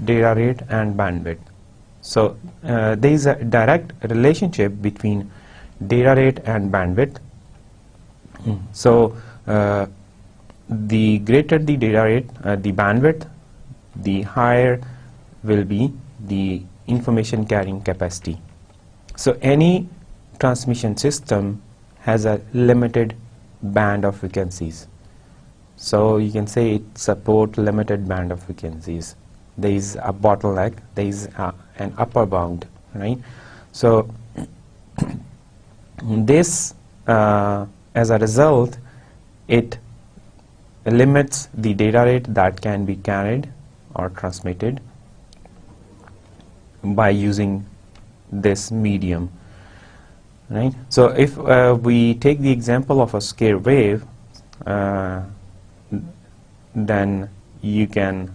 data rate and bandwidth. So there is a direct relationship between data rate and bandwidth. So the greater the data rate, the bandwidth, the higher will be the information carrying capacity. So any transmission system has a limited band of frequencies. So you can say it supports limited band of frequencies. There is a bottleneck, there is an upper bound, right? So this, as a result, it limits the data rate that can be carried or transmitted by using this medium, right? So if we take the example of a square wave, then you can